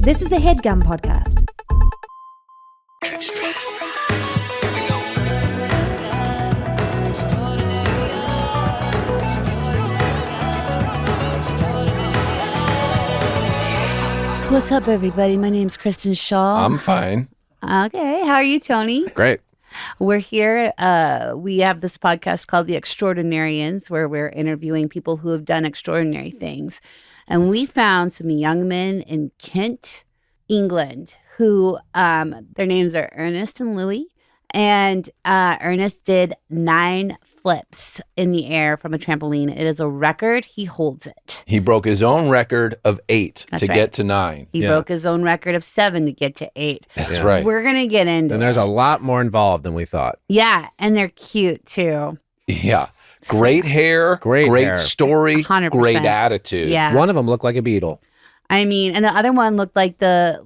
This is a Headgum podcast. Extra. What's up, everybody? My name's Kristen Shaw. I'm fine. Okay. How are you, Tony? Great. We're here. We have this podcast called The Extraordinarians, where we're interviewing people who have done extraordinary things. And we found some young men in Kent, England, who their names are Ernest and Louis. And Ernest did 9 flips in the air from a trampoline. It is a record. He holds it. He broke his own record of 8 That's to right. get to 9. He broke his own record of 7 to get to 8. That's right. We're going to get into And there's it. a lot more involved than we thought. Yeah, and they're cute, too. Yeah. Great hair, Great hair. story, 100%. great attitude. Yeah. One of them looked like a beetle. I mean, and the other one looked like the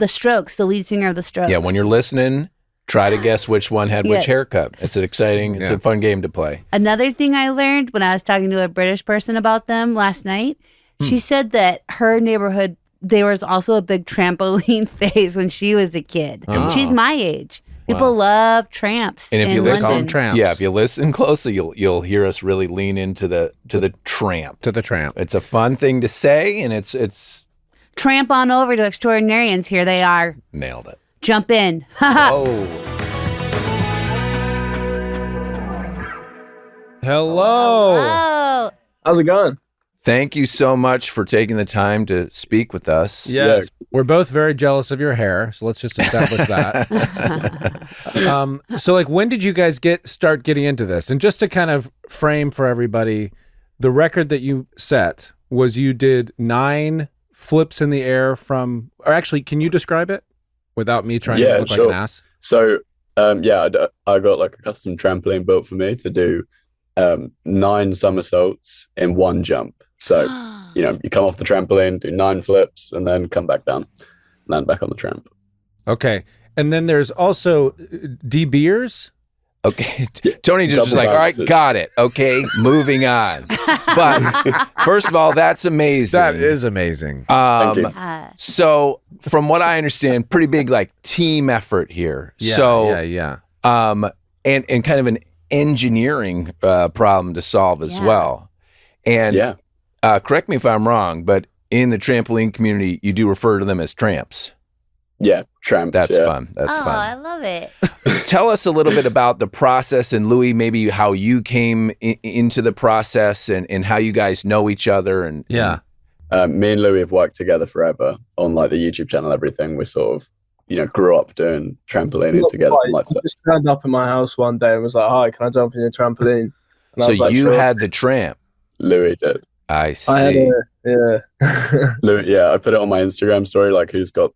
Strokes, the lead singer of the Strokes. Yeah, when you're listening, try to guess which one had Yes. which haircut. It's an exciting, it's Yeah. a fun game to play. Another thing I learned when I was talking to a British person about them last night, she said that her neighborhood, there was also a big trampoline phase when she was a kid. Oh. She's my age. People love tramps And if in you listen- Call them London. tramps. Yeah, if you listen closely, you'll hear us really lean into the tramp. To the tramp. It's a fun thing to say, and it's Tramp on over to Extraordinarians. Here they are. nailed it. Jump in. Oh, Hello. Oh, How's it going? thank you so much for taking the time to speak with us. Yes. We're both very jealous of your hair, so let's just establish that. So like when did you guys start getting into this? And just to kind of frame for everybody, the record that you set was you did 9 flips in the air from, or actually, can you describe it without me trying to look like an ass? So, I got like a custom trampoline built for me to do 9 somersaults in one jump. So, you come off the trampoline, do 9 flips, and then come back down, land back on the tramp. Okay. And then there's also DBers. Okay, Tony just was Double like, all right, bounces. got it. Okay, moving on. But first of all, that's amazing. That is amazing. Thank you. So from what I understand, pretty big like team effort here. Yeah, So yeah. and kind of an engineering problem to solve as Yeah. well. And Yeah. correct me if I'm wrong, but in the trampoline community, you do refer to them as tramps. Yeah, tramps. That's yeah. fun. That's oh, I fun. love it. Tell us a little bit about the process, and Louis, maybe how you came into the process and how you guys know each other. And Yeah. Me and Louis have worked together forever on like the YouTube channel, everything. We sort of, grew up doing trampolining together. From, like, I just turned up in my house one day and was like, "Hi, can I jump in your trampoline?" And I so was like, you "Sure." had the tramp. Louis did. I see. I had Louis, yeah, I put it on my Instagram story, like who's got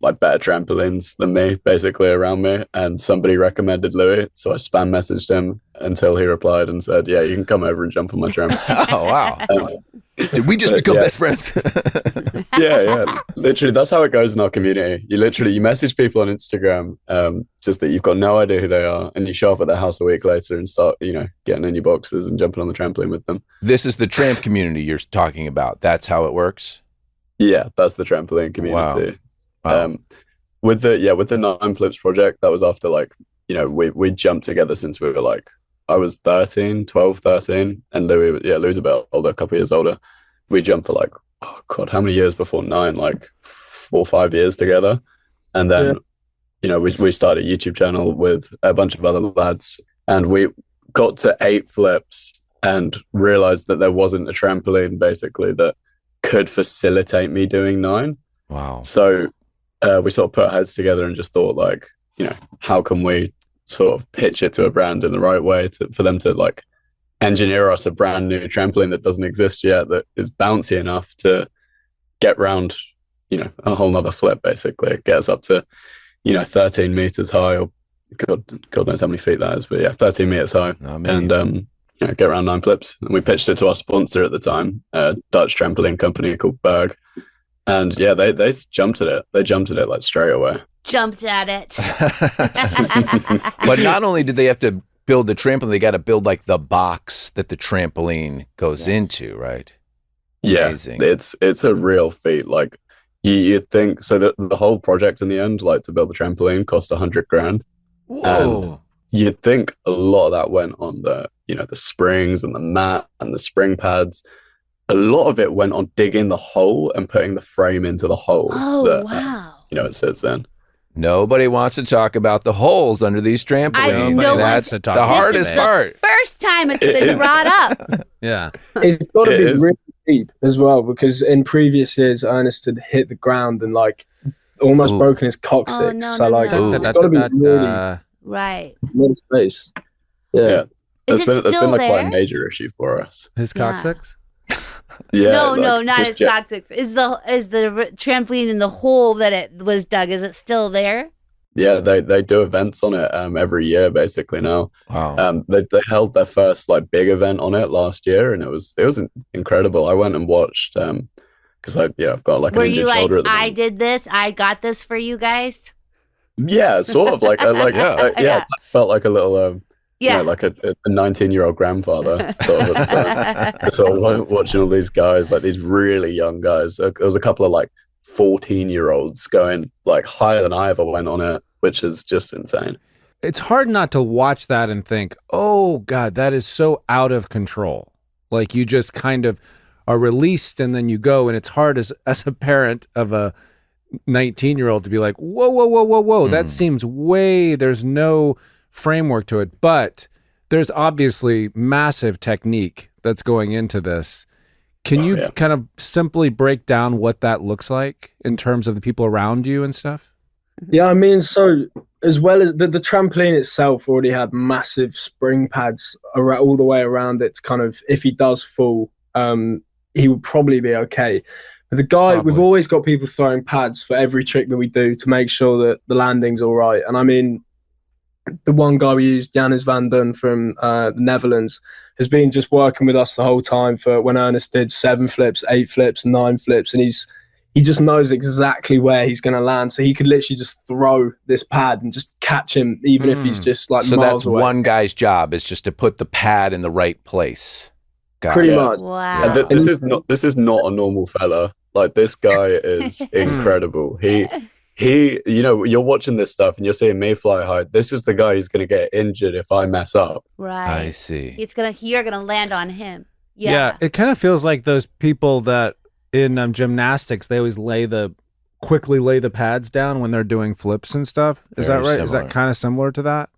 like better trampolines than me, basically around me. And somebody recommended Louis, so I spam messaged him until he replied and said, "Yeah, you can come over and jump on my tramp." Oh wow! Did we just become best friends? yeah, literally, that's how it goes in our community. You message people on Instagram, just that you've got no idea who they are, and you show up at their house a week later and start, getting in your boxes and jumping on the trampoline with them. This is the tramp community you're talking about. That's how it works. Yeah, that's the trampoline community. Wow. With the 9 Flips project, that was after we jumped together since we were like, I was 13, and Louis a bit older, a couple of years older. We jumped for like, oh God, how many years before 9? Like 4 or 5 years together. And then, we started a YouTube channel with a bunch of other lads, and we got to 8 flips and realized that there wasn't a trampoline basically that could facilitate me doing 9. Wow. So we sort of put our heads together and just thought like, how can we sort of pitch it to a brand in the right way for them to like engineer us a brand new trampoline that doesn't exist yet, that is bouncy enough to get round, a whole nother flip, basically. Get us up to, 13 meters high, or God knows how many feet that is, but yeah, 13 meters high. And, get around 9 flips. And we pitched it to our sponsor at the time, a Dutch trampoline company called Berg. And yeah, they jumped at it. They jumped at it like straight away. Jumped at it. But not only did they have to build the trampoline, they got to build like the box that the trampoline goes into, right? Yeah, Amazing. it's a real feat. Like, You'd think so that the whole project in the end, like to build the trampoline, cost $100,000. And you'd think a lot of that went on the springs and the mat and the spring pads. A lot of it went on digging the hole and putting the frame into the hole. Oh, wow. It sits in. Nobody wants to talk about the holes under these trampolines. That's the hardest part. First time it's been brought up. Yeah. It's got to be really deep as well, because in previous years, Ernest had hit the ground and like almost broken his coccyx. It's got to be really right. Little space. Yeah. There's been like quite a major issue for us. His coccyx? Yeah. No, not his coccyx. Is the trampoline in the hole that it was dug? Is it still there? Yeah, they do events on it every year basically now. Wow. They held their first like big event on it last year, and it was incredible. I went and watched because I've got like Were an injured you shoulder at the I moment. did this, I got this for you guys? Yeah, sort of like I felt like a little like a 19-year-old grandfather sort of at the time. So watching all these guys, like these really young guys. There was a couple of like 14-year-olds going like higher than I ever went on it, which is just insane. It's hard not to watch that and think, oh God, that is so out of control. Like you just kind of are released and then you go, and it's hard as a parent of a 19-year-old to be like, whoa, that seems there's no framework to it. But there's obviously massive technique that's going into this. Can you kind of simply break down what that looks like in terms of the people around you and stuff? Yeah, I mean, so as well as the trampoline itself already had massive spring pads all the way around it to kind of, if he does fall, he will probably be okay. But the guy, we've always got people throwing pads for every trick that we do to make sure that the landing's all right. And I mean, the one guy we used, Janus van Den from the Netherlands, has been just working with us the whole time for when Ernest did 7 flips, 8 flips, 9 flips. And he just knows exactly where he's going to land. So he could literally just throw this pad and just catch him, even if he's just like miles away. So that's one guy's job, is just to put the pad in the right place. Pretty much. Wow. And this is not a normal fella. Like, this guy is incredible. He you're watching this stuff and you're seeing me fly high. This is the guy who's going to get injured if I mess up. Right. I see. You're gonna land on him. Yeah. It kind of feels like those people that in gymnastics, they always quickly lay the pads down when they're doing flips and stuff. Is that right? Similar. Is that kind of similar to that?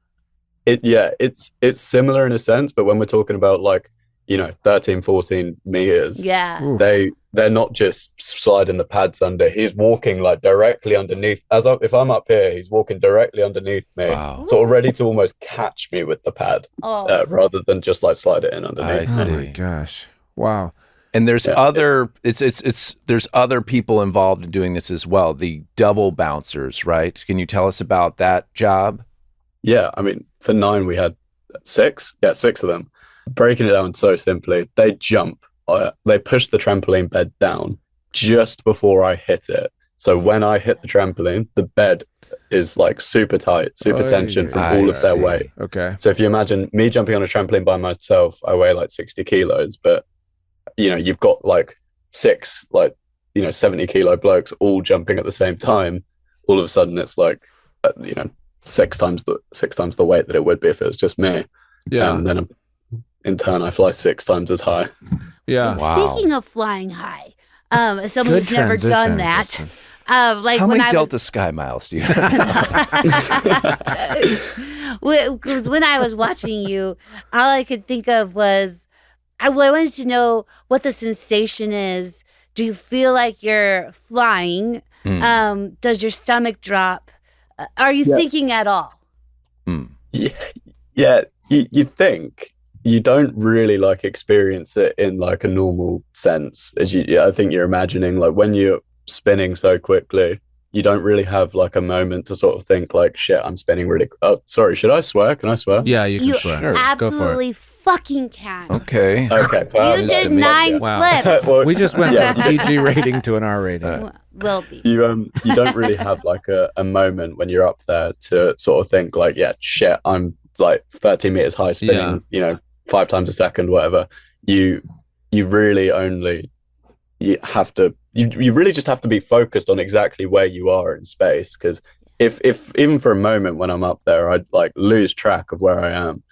It's similar in a sense, but when we're talking about like, 13, 14 meters, they're not just sliding the pads under. He's walking like directly underneath. If I'm up here, he's walking directly underneath me, sort of ready to almost catch me with the pad, rather than just like slide it in underneath. I see. Oh my gosh! Wow. And there's there's other people involved in doing this as well. The double bouncers, right? Can you tell us about that job? Yeah, I mean, for 9 we had 6. Yeah, 6 of them. Breaking it down so simply, they jump. They push the trampoline bed down just before I hit it. So when I hit the trampoline, the bed is like super tight, super tension from all of their weight. Okay. So if you imagine me jumping on a trampoline by myself, I weigh like 60 kilos, but you've got like 6 70-kilo blokes all jumping at the same time. All of a sudden, it's like 6 times the weight that it would be if it was just me. Yeah. And then in turn, I fly 6 times as high. Yeah. Wow. Speaking of flying high, as someone who's never done that, Kristen. like How when many I Delta Sky miles do you have? Because when I was watching you, all I could think of was, I wanted to know what the sensation is. Do you feel like you're flying? Does your stomach drop? Are you thinking at all? Yeah. You think. You don't really like experience it in like a normal sense. I think you're imagining like when you're spinning so quickly, you don't really have like a moment to sort of think like, shit, I'm spinning really. Oh, sorry. Should I swear? Can I swear? Yeah, you can You swear. Sure. absolutely fucking can. Okay. Okay. You did 9 Wow. flips. Well, We just went from PG rating to an R rating. Will be. you don't really have like a moment when you're up there to sort of think like, yeah, shit, I'm like 13 meters high spinning, 5 times a second, whatever. You really only you have to, you really just have to be focused on exactly where you are in space. Because if even for a moment when I'm up there, I'd like lose track of where I am.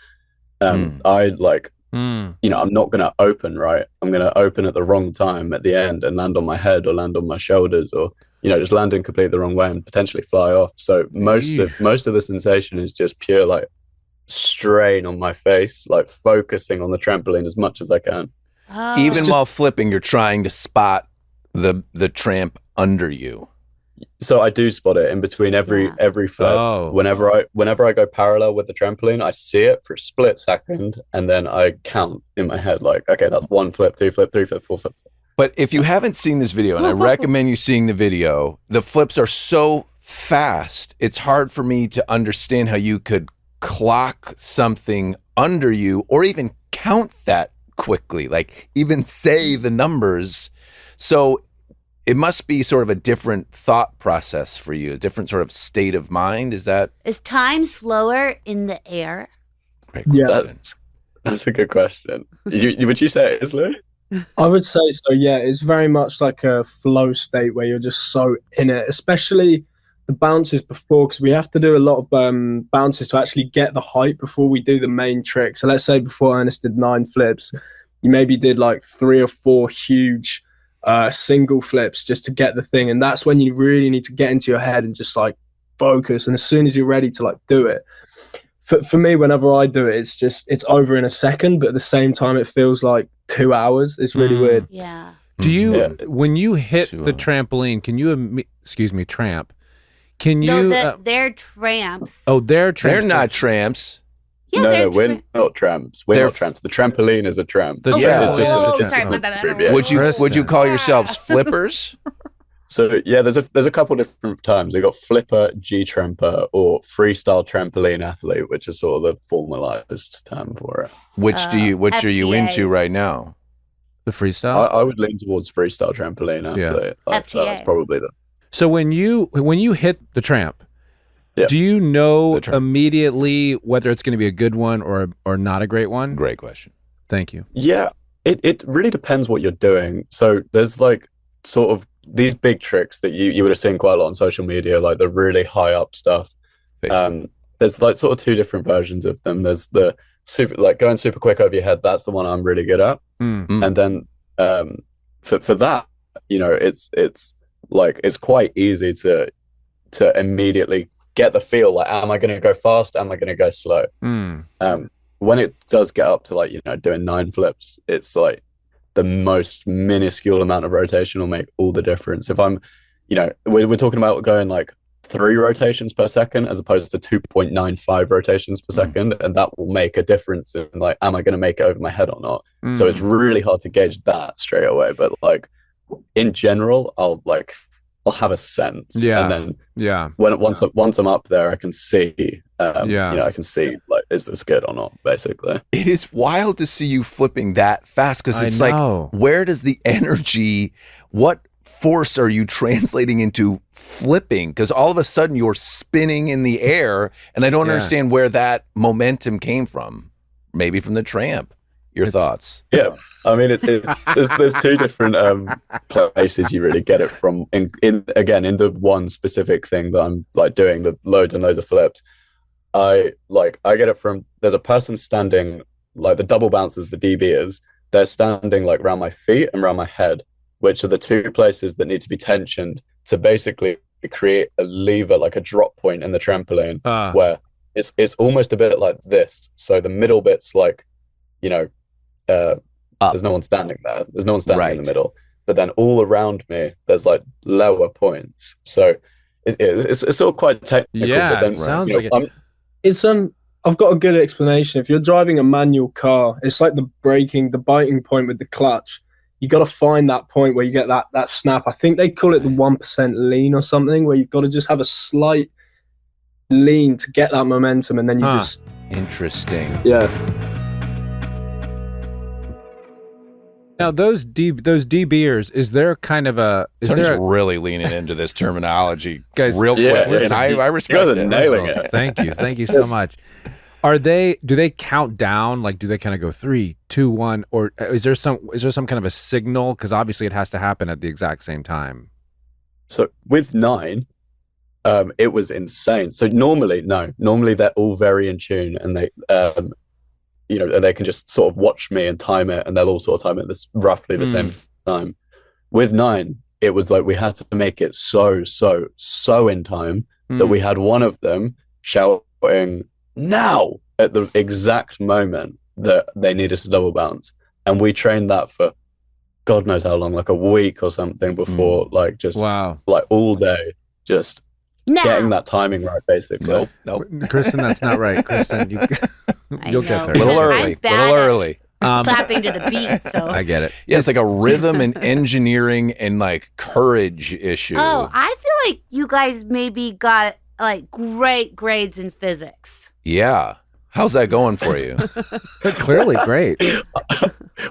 I'd like, I'm not going to open right. I'm going to open at the wrong time at the end and land on my head or land on my shoulders, or just land in completely the wrong way and potentially fly off. So most of the sensation is just pure like strain on my face, like focusing on the trampoline as much as I can. Oh. Even while flipping, you're trying to spot the tramp under you. So I do spot it in between every flip. Oh. Whenever I go parallel with the trampoline, I see it for a split second, and then I count in my head like, okay, that's 1 flip, 2 flip, 3 flip, 4 flip. But if you haven't seen this video, and I recommend you seeing the video, the flips are so fast, it's hard for me to understand how you could clock something under you or even count that quickly, like even say the numbers. So it must be sort of a different thought process for you, a different sort of state of mind. Is time slower in the air? Great Yeah. question. That's a good question. Would you say it is, Lou? I would say so, yeah. It's very much like a flow state where you're just so in it, especially the bounces before, because we have to do a lot of bounces to actually get the height before we do the main trick. So let's say before Ernest did 9 flips, you maybe did like 3 or 4 huge single flips just to get the thing. And that's when you really need to get into your head and just like focus. And as soon as you're ready to like do it, for me, whenever I do it, it's over in a second, but at the same time, it feels like 2 hours. It's really weird. Yeah. Do you, when you hit the trampoline, can you, tramp, can you? No, they're tramps. Oh, they're tramps. They're not tramps. Yeah, No, we're not tramps. We're not tramps. The trampoline is a tramp. The It's just sorry, my bad. abbreviation. Would you call yourselves flippers? So yeah, there's a couple different terms. We've got flipper, G-tramper, or freestyle trampoline athlete, which is sort of the formalized term for it. Which are you FTA. into right now? The freestyle. I would lean towards freestyle trampoline athlete. That's FTA. probably the. So when you hit the tramp, Yeah. do you know immediately whether it's going to be a good one or not a great one? Great question. Thank you. Yeah, it really depends what you're doing. So there's like sort of these big tricks that you would have seen quite a lot on social media, like the really high up stuff. There's like sort of 2 different versions of them. There's the super, like going super quick over your head. That's the one I'm really good at. And then for that, it's like it's quite easy to immediately get the feel like, am I going to go fast? Am I going to go slow? When it does get up to like doing 9 flips, it's like the most minuscule amount of rotation will make all the difference. If I'm, we're talking about going like 3 rotations per second as opposed to 2.95 rotations per second, and that will make a difference in like, am I going to make it over my head or not? So it's really hard to gauge that straight away. But like in general, I'll have a sense, and then once I'm up there, I can see, I can see like, is this good or not? Basically, it is wild to see you flipping that fast because it's like, where does the energy? What force are you translating into flipping? Because all of a sudden you're spinning in the air, and I don't understand where that momentum came from. Maybe from the tramp. Your thoughts? Yeah, I mean, there's 2 different places you really get it from. In the one specific thing that I'm like doing the loads and loads of flips, I get it from, there's a person standing, like the double bouncers, the DBers, they're standing like around my feet and around my head, which are the 2 places that need to be tensioned to basically create a lever, like a drop point in the trampoline, where it's almost a bit like this. So the middle bit's like, there's no one standing there. There's no one standing in the middle. But then all around me, there's like lower points. So it's all quite technical. Yeah, but then, it sounds like it. It's I've got a good explanation. If you're driving a manual car, it's like the biting point with the clutch. You got to find that point where you get that snap. I think they call it the 1% lean or something, where you've got to just have a slight lean to get that momentum, and then you just. Interesting. Yeah. Now those DBers, is there kind of a? Tony's really leaning into this terminology, guys, real quick. Yeah, I respect you guys are it. nailing it. Thank you so much. Do they count down? Like, do they kind of go 3, 2, 1, or is there some kind of a signal? Because obviously it has to happen at the exact same time. So with 9, it was insane. So normally they're all very in tune, and they, and they can just sort of watch me and time it, and they'll all sort of time it this roughly the same time. With 9, it was like we had to make it so in time that we had one of them shouting now at the exact moment that they needed to double bounce, and we trained that for God knows how long, like a week or something before, like just like all day, just getting that timing right, basically. Nope. Kristen, that's not right. Kristen, you'll get there. Little early. Clapping to the beat, so I get it. Yeah, it's like a rhythm and engineering and like courage issue. Oh, I feel like you guys maybe got like great grades in physics. Yeah. How's that going for you? Clearly great.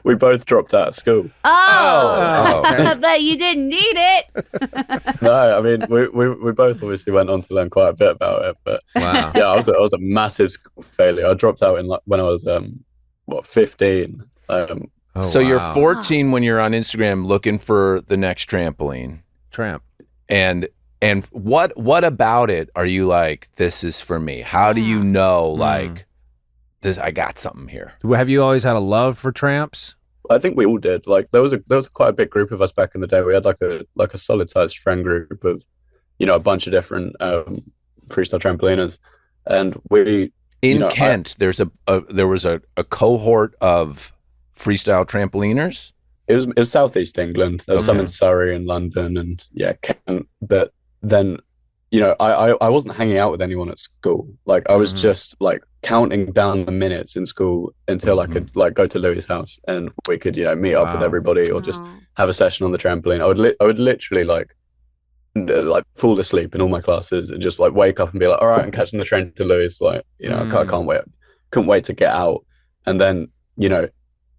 We both dropped out of school. Oh. But you didn't need it. No, I mean we both obviously went on to learn quite a bit about it, but Wow. yeah, I was a massive school failure. I dropped out in when I was 15. So you're 14 when you're on Instagram looking for the next trampoline. Tramp. And what about it are you like, this is for me? How do you know, like, this? I got something here. Have you always had a love for tramps? I think we all did. Like there was quite a big group of us back in the day. We had like a solid sized friend group of, a bunch of different freestyle trampoliners, and we in Kent. There was a cohort of freestyle trampoliners. It was Southeast England. There was some in Surrey and London, and Kent. But then, I wasn't hanging out with anyone at school. Like I was just like counting down the minutes in school until I could like go to Louis' house and we could, meet up with everybody or just have a session on the trampoline. I would literally like fall asleep in all my classes and just like wake up and be like, all right, I'm catching the train to Louis. Like, I can't wait. Couldn't wait to get out. And then,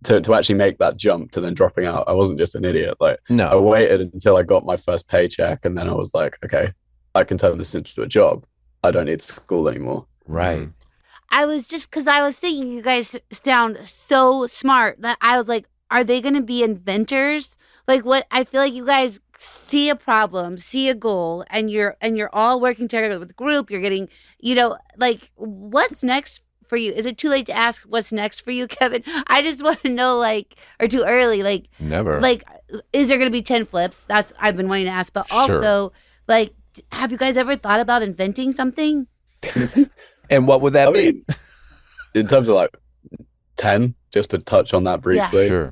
to actually make that jump to then dropping out, I wasn't just an idiot. Like, no, I waited until I got my first paycheck, and then I was like, okay, I can turn this into a job. I don't need school anymore. Right. I was thinking you guys sound so smart that I was like, are they going to be inventors? Like, what? I feel like you guys see a problem, see a goal, and you're all working together with the group. You're getting, like, what's next for you? Is it too late to ask what's next for you, Kevin? I just want to know, like, or too early, like, never. Like, is there going to be 10 flips? That's I've been wanting to ask, but also, like, have you guys ever thought about inventing something? And what would that be? In terms of like 10, just to touch on that briefly, Sure.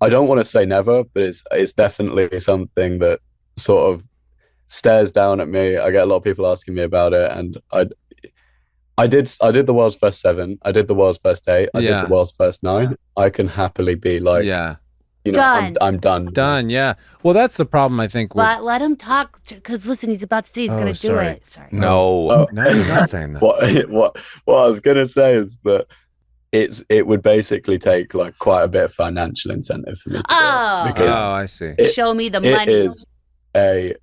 I don't want to say never, but it's definitely something that sort of stares down at me. I get a lot of people asking me about it, and I did the world's first 7. I did the world's first 8. I did the world's first 9. I can happily be like, Done. I'm done. Done, yeah. Well, that's the problem, I think. But let him talk, because listen, he's about to say he's going to do it. Sorry. No. No, he's not saying that. What I was going to say is that it would basically take like quite a bit of financial incentive for me to do it, because I see. Show me the money. It is a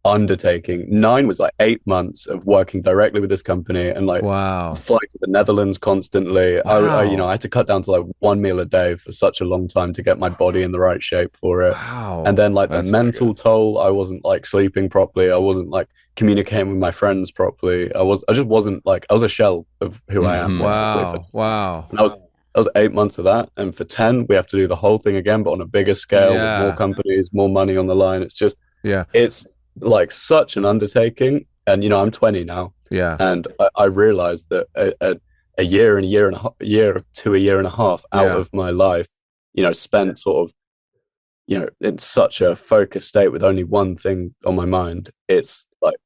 undertaking. 9 was like 8 months of working directly with this company and like fly to the Netherlands constantly. I had to cut down to like 1 meal a day for such a long time to get my body in the right shape for it. And then like the mental toll, I wasn't like sleeping properly. I wasn't like communicating with my friends properly. I just wasn't like, I was a shell of who I am. Wow. And that was 8 months of that. And for 10, we have to do the whole thing again, but on a bigger scale with more companies, more money on the line. It's just, it's like such an undertaking. And, I'm 20 now. Yeah. And I realized that a year and a year and a half out of my life, spent sort of, in such a focused state with only one thing on my mind. It's like,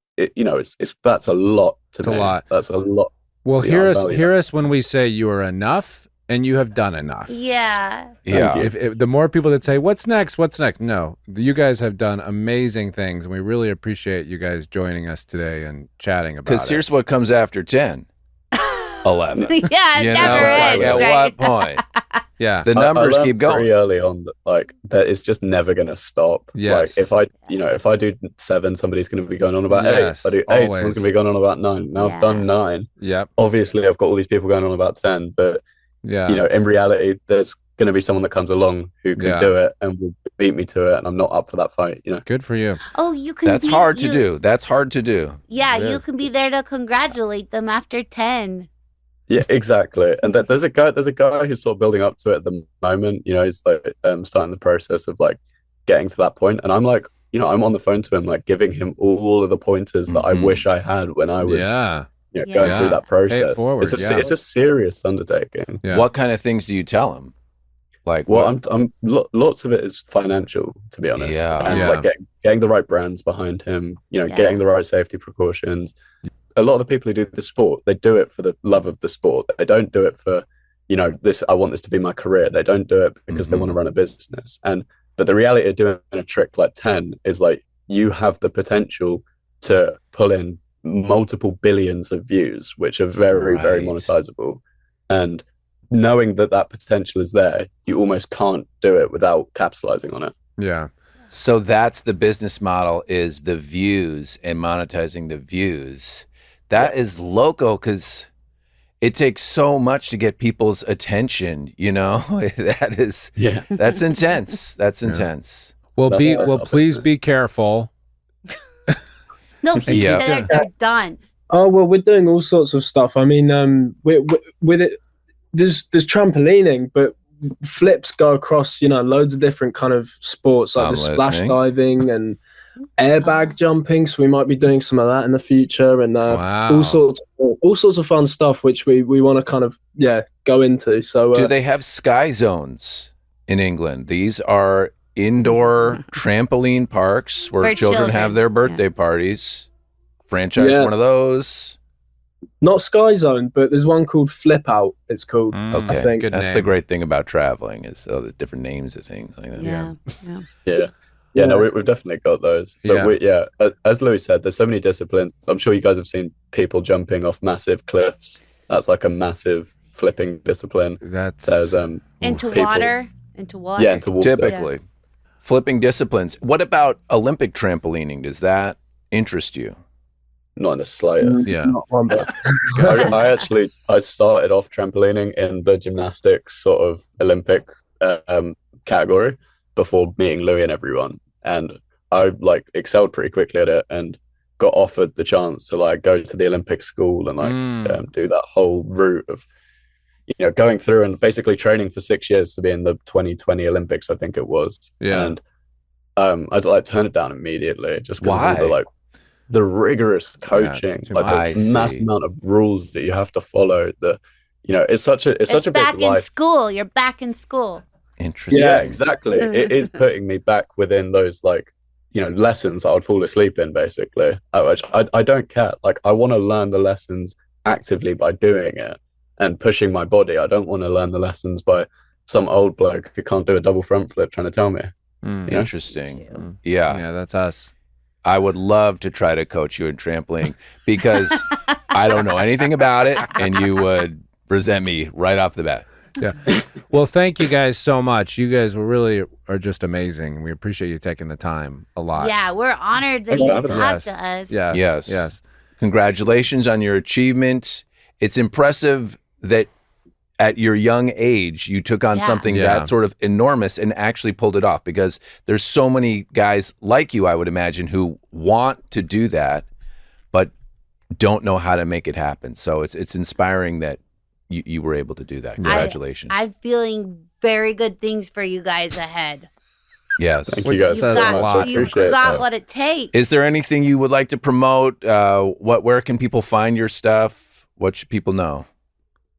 that's a lot to me. That's a lot. Well, hear us when we say you are enough and you have done enough. Yeah. If the more people that say, what's next? No, you guys have done amazing things, and we really appreciate you guys joining us today and chatting about it. Because here's what comes after 10. 11. Yeah, it You never know, ends. like, at right? what point? Yeah. The numbers I learned keep going. pretty early on that like that it's just never going to stop. Yes. Like if I do 7, somebody's going to be going on about 8. Yes, If I do 8, always. someone's going to be going on about 9. Now Yeah. I've done 9. Yep. Obviously, I've got all these people going on about 10, but Yeah. in reality, there's going to be someone that comes along who can Yeah. do it and will beat me to it, and I'm not up for that fight. Good for you. Oh, you can. That's hard to do. That's hard to do. Yeah, It you is. can be there to congratulate them after 10. Yeah, exactly. And there's a guy who's sort of building up to it at the moment. He's like starting the process of like getting to that point, and I'm like, I'm on the phone to him, like giving him all of the pointers that I Mhm. wish I had when I was Yeah. going through that process. forward, It's a serious undertaking. Yeah. What kind of things do you tell him? Like, Well, what? lots of it is financial, to be honest. Yeah. And Yeah. like getting the right brands behind him, getting the right safety precautions. A lot of the people who do the sport, they do it for the love of the sport. They don't do it for, I want this to be my career. They don't do it because they Mhm. want to run a business. But the reality of doing a trick like 10 is like you have the potential to pull in multiple billions of views, which are very, very Right. monetizable. And knowing that potential is there, you almost can't do it without capitalizing on it. Yeah. So that's the business model, is the views and monetizing the views. That is loco, because it takes so much to get people's attention, That's intense. That's Yeah. intense. Well, That's our please business. be careful. No, Yeah. they're done. Oh well, we're doing all sorts of stuff. I mean, we with it, there's trampolining, but flips go across, loads of different kind of sports, like I'm the splash listening. diving and airbag jumping. So we might be doing some of that in the future, and Wow. all sorts of fun stuff, which we want to kind of go into. So Do they have sky zones in England? These are indoor trampoline parks where For children have children, their birthday parties. Franchise Yeah. one of those. not Sky Zone, but there's one called Flip Out. It's called. Okay, I think. Good that's name. the great thing about traveling, is all the different names of things like that. Yeah. Yeah, no, we've definitely got those. But Yeah. as Louis said, there's so many disciplines. I'm sure you guys have seen people jumping off massive cliffs. That's like a massive flipping discipline. That's There's Into people- water. Into water. Yeah, into water. Typically. Flipping disciplines. What about Olympic trampolining? Does that interest you? Not in the slightest. Yeah. Not one, but I started off trampolining in the gymnastics sort of Olympic category before meeting Louis and everyone, and I like excelled pretty quickly at it and got offered the chance to like go to the Olympic school and like do that whole route of going through and basically training for 6 years to be in the 2020 Olympics, I think it was. Yeah. And I'd like turn it down immediately just because Why? of all the rigorous coaching, too like much. the massive amount of rules that you have to follow. It's such a back big in life. school. You're back in school. Interesting. Yeah, exactly. It is putting me back within those lessons I would fall asleep in, basically. I don't care. Like, I want to learn the lessons actively by doing it and pushing my body. I don't want to learn the lessons by some old bloke who can't do a double front flip trying to tell me. Yeah. Interesting. Yeah. Yeah, that's us. I would love to try to coach you in trampoline because I don't know anything about it, and you would resent me right off the bat. Yeah. Well, thank you guys so much. You guys are just amazing. We appreciate you taking the time a lot. Yeah, we're honored that Thanks you for having talked Yes. to us. Yes. Yes. Yes. Congratulations on your achievement. It's impressive that at your young age, you took on Yeah. something Yeah. that sort of enormous and actually pulled it off, because there's so many guys like you, I would imagine, who want to do that, but don't know how to make it happen. So it's inspiring that you were able to do that. Congratulations. I'm feeling very good things for you guys ahead. Yes. Thank Which you guys says so a much. lot. I You've appreciate got that. what it takes. Is there anything you would like to promote? Where can people find your stuff? What should people know?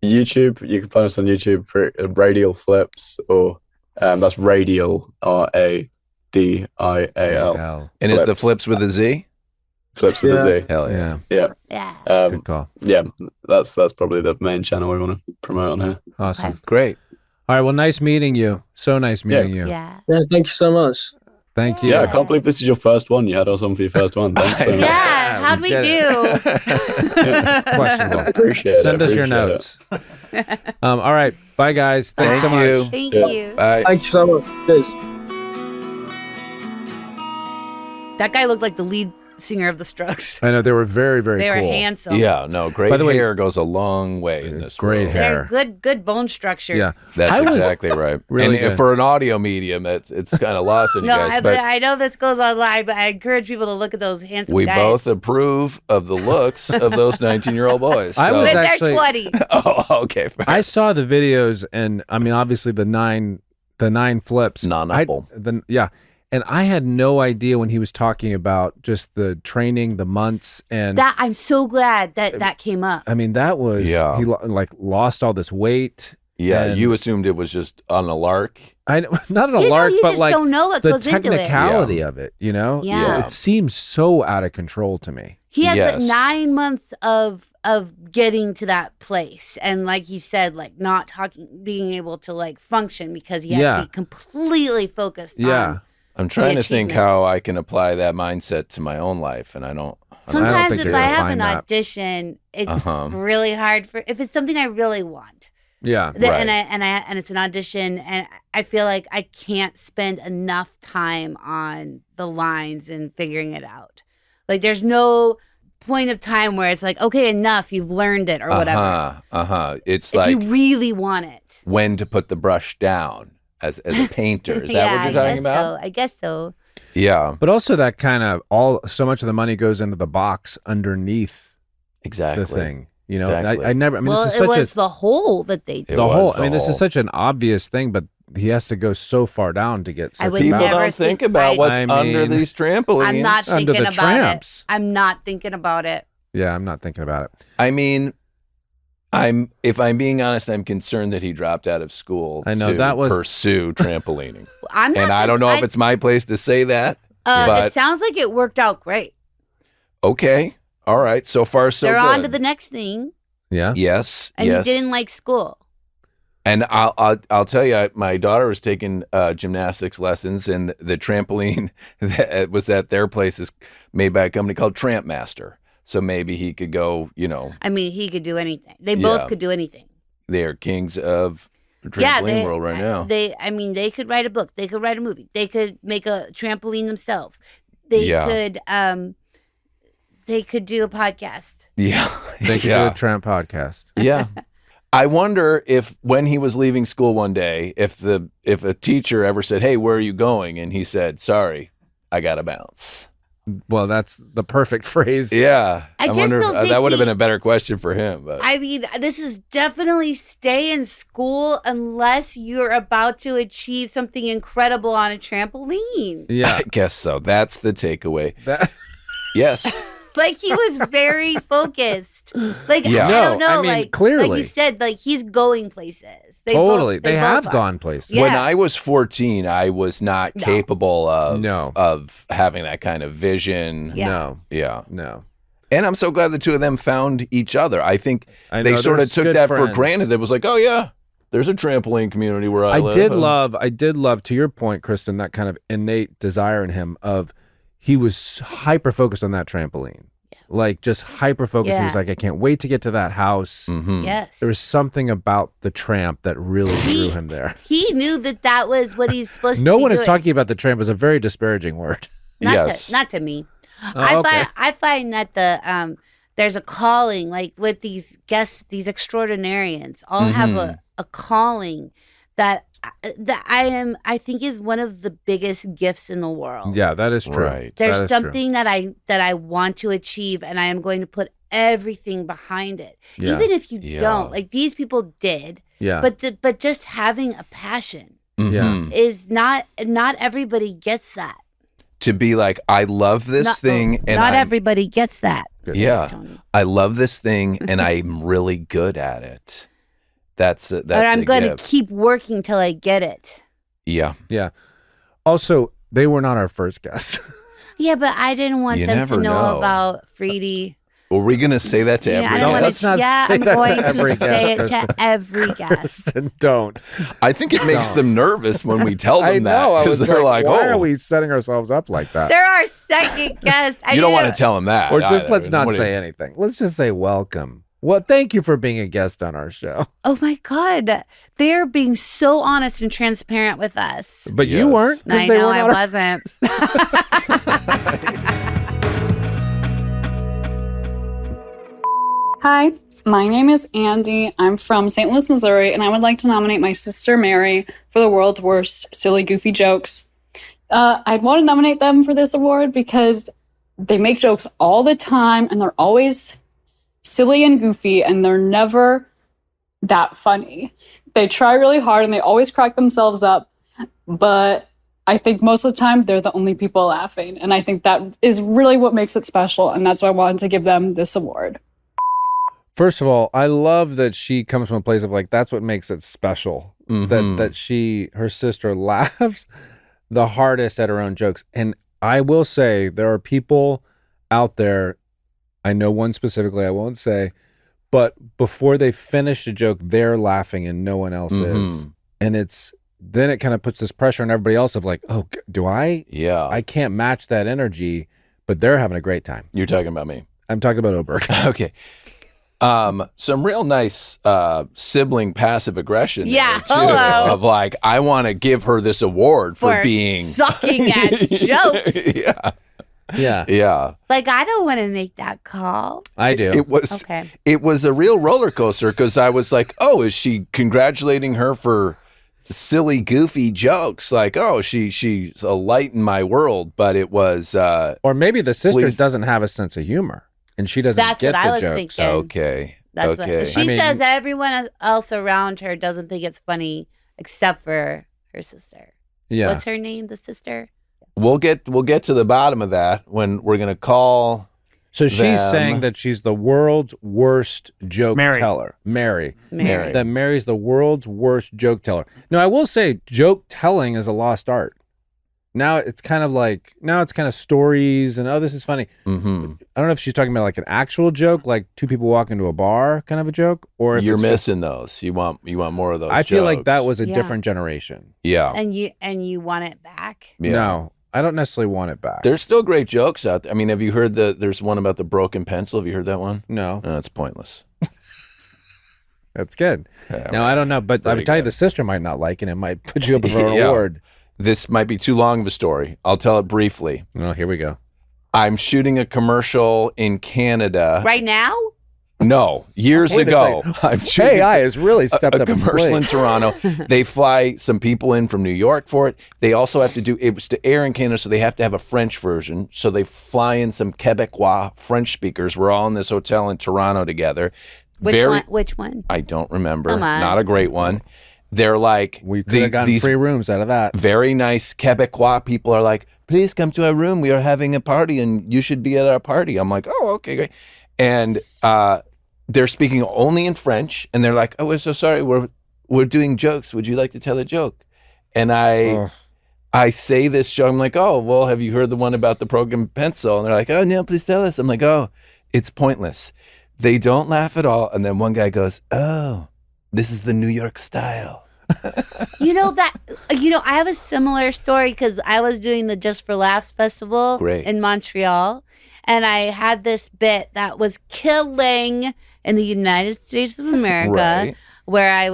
YouTube, you can find us on YouTube for Radial Flipz, or that's Radial, Radial. Hell. And is the Flips. flips with a Z? Flips with a Z. Hell yeah. Yeah. Yeah. Good call. Yeah, that's probably the main channel we want to promote on here. Awesome. Great. All right. Well, nice meeting you. So nice meeting you. Yeah. yeah, thank you so much. Thank you. Yeah, I can't believe this is your first one. You had us on for your first one. Thanks so much. Yeah, how'd we did do? Questionable. Appreciate it. Send us your appreciate notes. All right. Bye, guys. Thanks so Thank you. much. Thank Yeah. you. Bye. Thank you so much. Cheers. That guy looked like the lead singer of the Strokes. I know they were very, very They cool. were handsome. Yeah, no, great By the way- hair goes a long way in this Great world. hair. They're good bone structure. Yeah. That's I was- exactly right. Really and good. for an audio medium, it's kind of lost on you No, guys. I, But I know this goes online, but I encourage people to look at those handsome we guys. both approve of the looks of those 19-year-old boys. I So- was When actually- they're 20. Oh, okay. Fair. I saw the videos, and I mean, obviously the nine flips. Non-apple. Yeah. And I had no idea when he was talking about just the training, the months, and That I'm so glad that came up. I mean, that was, Yeah. he lost all this weight. Yeah, and- you assumed it was just on a lark. Not an You know, lark, you but just like don't know what the goes into it. technicality of it, you know? Yeah. It seems so out of control to me. He had Yes. 9 months of getting to that place, and like he said, like not talking, being able to like function because he had Yeah. to be completely focused. Yeah. I'm trying to think achievement. how I can apply that mindset to my own life, and I don't. Sometimes think if you're I gonna have find an that. audition, it's Uh-huh. really hard if it's something I really want. Yeah. Right. And it's an audition, and I feel like I can't spend enough time on the lines and figuring it out. Like there's no point of time where it's like, okay, enough, you've learned it or whatever. It's If like you really want it. when to put the brush down as a painter. Is that what you're talking about? I guess so. Yeah, But also that kind of so much of the money goes into the box underneath exactly. the thing. You know, Exactly. I never, I mean, Well, this is it such was the hole that they It did. the was whole, the I mean, this whole- is such an obvious thing, but he has to go so far down to get such would People never don't think think- about what's I under mean- these trampolines. I'm not under thinking the about tramps. it. I'm not thinking about it. Yeah, I'm not thinking about it. I mean, if I'm being honest, I'm concerned that he dropped out of school I know, to that was- pursue trampolining. I'm not And I don't know if it's my place to say that. but It sounds like it worked out great. okay. All right. So far, so They're good. on to the next thing, Yeah. Yes. and yes. he didn't like school. And I'll tell you, my daughter was taking gymnastics lessons, and the trampoline that was at their place is made by a company called Tramp Master. So maybe he could go. You know, I mean, he could do anything. They Yeah. both could do anything. they are kings of the trampoline world right now. They could write a book. They could write a movie. They could make a trampoline themselves. They could do a podcast. Yeah. Thank you for the Tramp podcast. Yeah. I wonder if when he was leaving school one day, if a teacher ever said, "Hey, where are you going?" and he said, "Sorry, I got to bounce." Well, that's the perfect phrase. Yeah. I just wonder don't think that would have he- been a better question for him. But I mean, this is definitely stay in school unless you're about to achieve something incredible on a trampoline. Yeah. I guess so. That's the takeaway. That- Yes. Like he was very focused. Like Yeah. I don't No, know. I mean, like clearly. like you said, like he's going places. Totally. They both have are. gone places. Yeah. When I was 14, I was not No. capable of No. of having that kind of vision. Yeah. No. Yeah. No. And I'm so glad the two of them found each other. I think I they know, sort they're of took good that for friends. granted. It was like, oh yeah, there's a trampoline community where I live. I did love, to your point, Kristen, that kind of innate desire in him of he was hyper focused on that trampoline. Like just hyper focused. He was Yeah. like, I can't wait to get to that house. Mhm. Yes. There was something about the tramp that really drew He- him there. He knew that was what he's supposed to No be one is doing. talking about the tramp as a very disparaging word. Yes. Not to me. Oh, okay. I find that there's a calling, like with these guests, these extraordinarians all have Mm-hmm. a calling that I think is one of the biggest gifts in the world. Yeah, that is true. Right. There's That is true. something that I want to achieve, and I am going to put everything behind it. Yeah. Even if you Yeah. don't, like these people did, Yeah. but just having a passion Mhm. is not everybody gets that. To be like, I love this Not- thing, and not I'm- everybody gets that. Yeah, Tony. I love this thing, and I'm really good at it. That's But I'm a going to gift. keep working till I get it. Yeah. Yeah. Also, they were not our first guests. Yeah, but I didn't want You them to never know know. about Freedy. Were we going to say that to Yeah, I every don't No, want let's to. not Yeah, say I'm that to going every to say guest, it to every guest. Kristen, don't. I think it makes No. them nervous when we tell them I know. that. I 'Cause was they're like, why oh, are we setting ourselves up like that? They're our second guest. you don't want to tell them that. Or just either. let's not What do you- say anything. Let's just say welcome. Well, thank you for being a guest on our show. Oh my God. They're being so honest and transparent with us. But you Yes. weren't. 'cause I they know weren't I on our- wasn't. Hi, my name is Andi. I'm from St. Louis, Missouri, and I would like to nominate my sister Mary for the world's worst silly, goofy jokes. I'd want to nominate them for this award because they make jokes all the time, and they're always silly and goofy, and they're never that funny. They try really hard, and they always crack themselves up, but I think most of the time they're the only people laughing, and I think that is really what makes it special, and that's why I wanted to give them this award. First of all, I love that she comes from a place of like, that's what makes it special. Mhm. That her sister laughs the hardest at her own jokes. And I will say there are people out there, I know one specifically I won't say, but before they finish a joke, they're laughing and no one else is. And then it kind of puts this pressure on everybody else of like, oh, do I? Yeah. I can't match that energy, but they're having a great time. You're talking about me. I'm talking about Oberg. Okay. Some real nice sibling passive aggression. Yeah, there, too, hello. Of like, I want to give her this award for being sucking at jokes. Yeah. Yeah, Yeah. Like, I don't want to make that call. I do. Okay. It was a real roller coaster because I was like, oh, is she congratulating her for silly, goofy jokes? Like, oh, she's a light in my world. But it was Or maybe the sister Please. doesn't have a sense of humor and she doesn't That's get what the I was jokes. thinking. okay. That's okay. what she I mean- says. That everyone else around her doesn't think it's funny except for her sister. Yeah. What's her name? The sister. We'll get to the bottom of that when we're gonna call. So she's them. saying that she's the world's worst joke Mary. teller. Mary. Mary. That Mary's the world's worst joke teller. Now, I will say joke telling is a lost art. Now it's kind of stories and, oh, this is funny. Mm-hmm. I don't know if she's talking about like an actual joke, like two people walk into a bar kind of a joke, or if You're it's just- missing those. You want more of those. I feel like that jokes. was a Yeah. different generation. Yeah. And you want it back? Yeah. No, I don't necessarily want it back. There's still great jokes out there. I mean, have you heard there's one about the broken pencil? Have you heard that one? No, No, it's pointless. that's good. Yeah, Now, I don't know, but I Very would tell you good. the sister might not like it. It might put you up for an Yeah. award. This might be too long of a story. I'll tell it briefly. No, here we go. I'm shooting a commercial in Canada. Right now? No, years Wait a ago. I'm shooting AI has really stepped a up and commercial in played. Toronto. They fly some people in from New York for it. They also have to do it was to air in Canada, so they have to have a French version. So they fly in some Quebecois French speakers. We're all in this hotel in Toronto together. Which one? I don't remember. Come on. Not a great one. They're like We could have gotten these free rooms out of that. very nice Quebecois people are like, please come to our room. We are having a party and you should be at our party. I'm like, oh, okay, great. And they're speaking only in French. And they're like, oh, we're so sorry. We're doing jokes. Would you like to tell a joke? And I say this joke. I'm like, oh, well, have you heard the one about the broken pencil? And they're like, oh, no, please tell us. I'm like, oh, it's pointless. They don't laugh at all. And then one guy goes, oh, this is the New York style. I have a similar story because I was doing the Just for Laughs festival Great. in Montreal, and I had this bit that was killing in the United States of America, Right. where I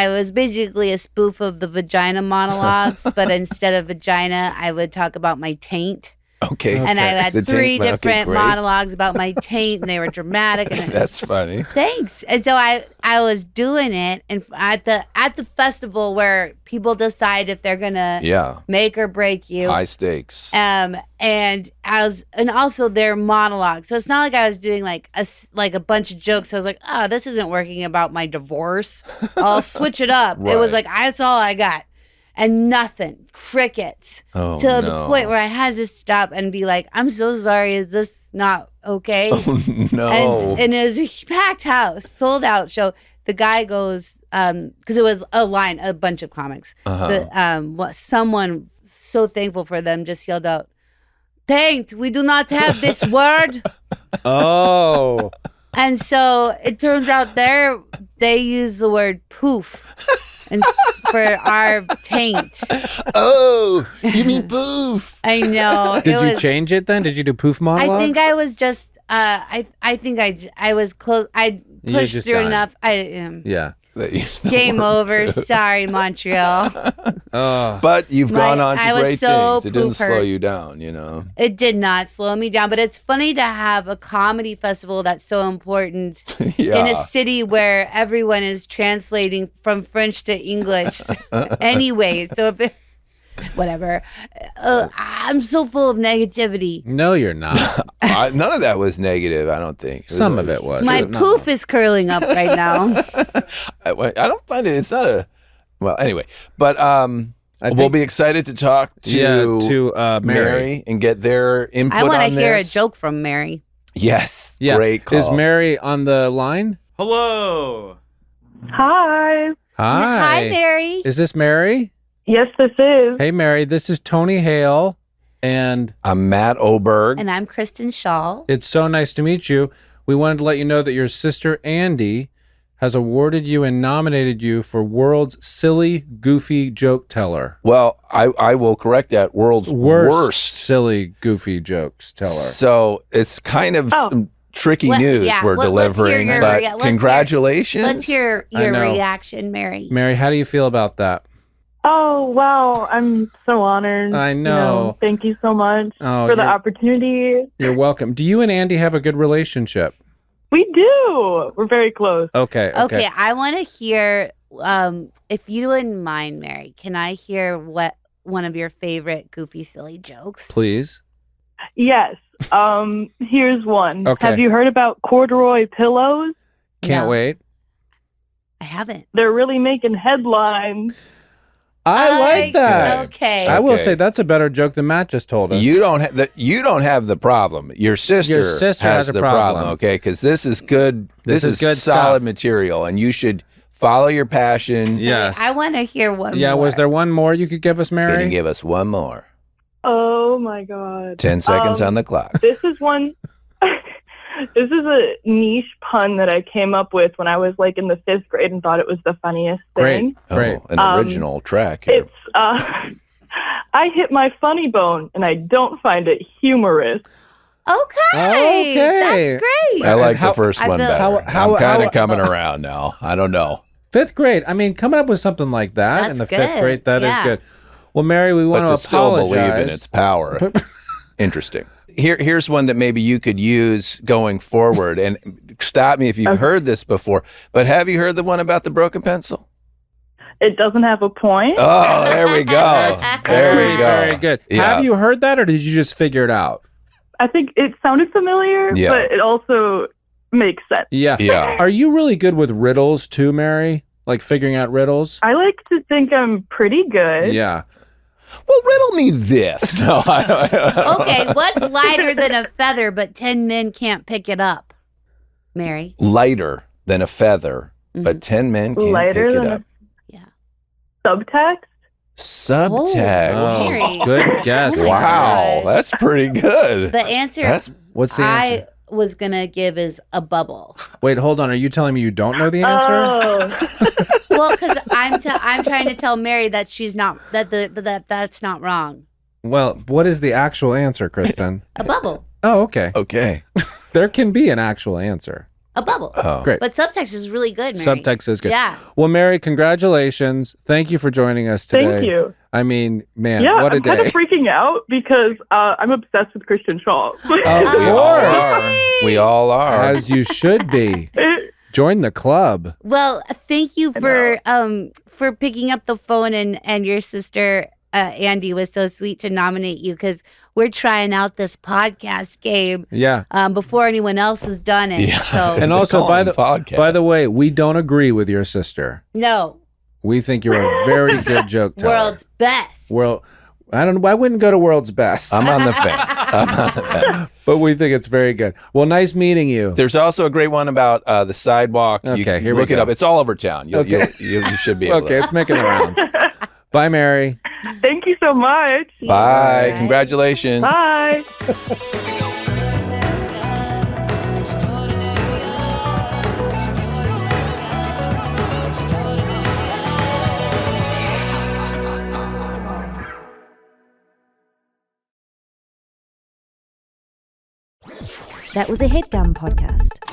was basically a spoof of the vagina monologues, but instead of vagina, I would talk about my taint. Okay. And I had The three taint- okay, different great. monologues about my taint, and they were dramatic. And That's funny. Thanks. And so I was doing it, and at the festival where people decide if they're gonna Yeah. make or break you. High stakes. And also their monologue. So it's not like I was doing like a bunch of jokes. I was like, oh, this isn't working about my divorce. I'll switch it up. It was Right. like that's all I got, and nothing, crickets. Oh, To the no. point where I had to stop and be like, I'm so sorry. Is this not okay? Oh, no. And it was a packed house, sold out show. The guy goes, because it was a bunch of comics. Uh-huh. Someone so thankful for them just yelled out, "Taint, we do not have this word Oh. And so it turns out they use the word poof for our taint. Oh, you mean poof? I know. Did you change it then? Did you do poof monologues? I think I was just. I think I was close. I You pushed just through got it. enough. Yeah. Game over. Sorry, Montreal. Oh. But you've gone on I to was great so things. It didn't poop slow hurt. you down, you know. It did not slow me down, but it's funny to have a comedy festival that's so important Yeah. in a city where everyone is translating from French to English anyway. So if it, whatever, I'm so full of negativity. No, you're not. None of that was negative, I don't think. Some of it was. My Not poof is curling up right now. I don't find it. It's not a. Well, anyway, but we'll think- be excited to talk to Mary. Mary and get their input I want to on hear a this. joke from Mary. Yes, Yeah. great call. Is Mary on the line? Hello. Hi. Hi. Hi, Mary. Is this Mary? Yes, this is. Hey, Mary. This is Tony Hale, and I'm Matt Oberg. And I'm Kristen Shaw. it's so nice to meet you. We wanted to let you know that your sister Andi has awarded you and nominated you for World's Silly Goofy Joke Teller. Well, I will correct that. World's worst. silly goofy jokes teller. So it's kind of Oh. some tricky What- news yeah, we're let's hear delivering, your- but yeah, let's hear- congratulations. Let's hear I your know. reaction, Mary. Mary, how do you feel about that? Oh, wow. I'm so honored. I You know. thank you so much Oh, for the you're- opportunity. You're welcome. Do you and Andi have a good relationship? We do. We're very close. Okay. Okay, I want to hear, if you wouldn't mind, Mary, can I hear what one of your favorite goofy, silly jokes? Please. Yes. Here's one. Okay. Have you heard about corduroy pillows? Can't No. wait. I haven't. They're really making headlines. I like that. Okay. I will Okay. say that's a better joke than Matt just told us. You don't have the problem. Your sister has a the problem. okay? Because this is good. This is good solid stuff. material, and you should follow your passion. Yes. I want to hear one Yeah, more. was there one more you could give us, Can you Mary? give us one more? Oh, my God. 10 seconds on the clock. This is one. This is a niche pun that I came up with when I was like in the 5th grade and thought it was the funniest thing. Great. Oh, an original track here. It's I hit my funny bone and I don't find it humorous. Okay. Okay. That's great. I like how- the first I one feel- better. how- I'm kind how- of coming around now. I don't know. 5th grade. I mean, coming up with something like that That's in the good. 5th grade, that is Yeah. good. Well, Mary, we want But to to still apologize. believe in its power. Interesting. Here's one that maybe you could use going forward. And stop me if you've heard this before. But have you heard the one about the broken pencil? It doesn't have a point. Oh, there we go. There we go. Very good. Yeah. Have you heard that, or did you just figure it out? I think it sounded familiar, Yeah. but it also makes sense. Yeah. Yeah. Are you really good with riddles too, Mary? Like figuring out riddles? I like to think I'm pretty good. Yeah. Well, riddle me this. No, I don't. Okay, what's lighter than a feather but 10 men can't pick it up? Mary. Lighter than a feather, Mm-hmm. but 10 men can't Lighter pick it than up. Subtext? Subtext. Oh, Mary. good guess. Oh my Wow, gosh. that's pretty good. The answer That's What's the answer? I was going to give is a bubble. Wait, hold on. Are you telling me you don't know the answer? Oh, Well, because I'm trying to tell Mary that she's not, that's not wrong. Well, what is the actual answer, Kristen? A bubble. Oh, okay. okay. There can be an actual answer. A bubble. Oh, Great. But subtext is really good, Mary. Subtext is good. Yeah. Well, Mary, congratulations. Thank you for joining us today. thank you. I mean, man, Yeah, what a I'm day. kind of freaking out because I'm obsessed with Kristen Shaw. Of we all course. are. We all are. As you should be. Join the club. Well, thank you for picking up the phone, and your sister Andi was so sweet to nominate you because we're trying out this podcast game Yeah. before anyone else has done it. Yeah. So And They also, call by them the podcasts. way, we don't agree with your sister. no, We think you're a very good joke teller. world's best. I wouldn't go to world's best, I'm on the fence. but we think it's very good. Well, nice meeting you. There's also a great one about the sidewalk. Okay, you here we look it go. up. It's all over town. Okay. You should be able Okay, to. it's making the rounds. Bye, Mary. Thank you so much. Bye. Right. Congratulations. Bye. That was a Headgum podcast.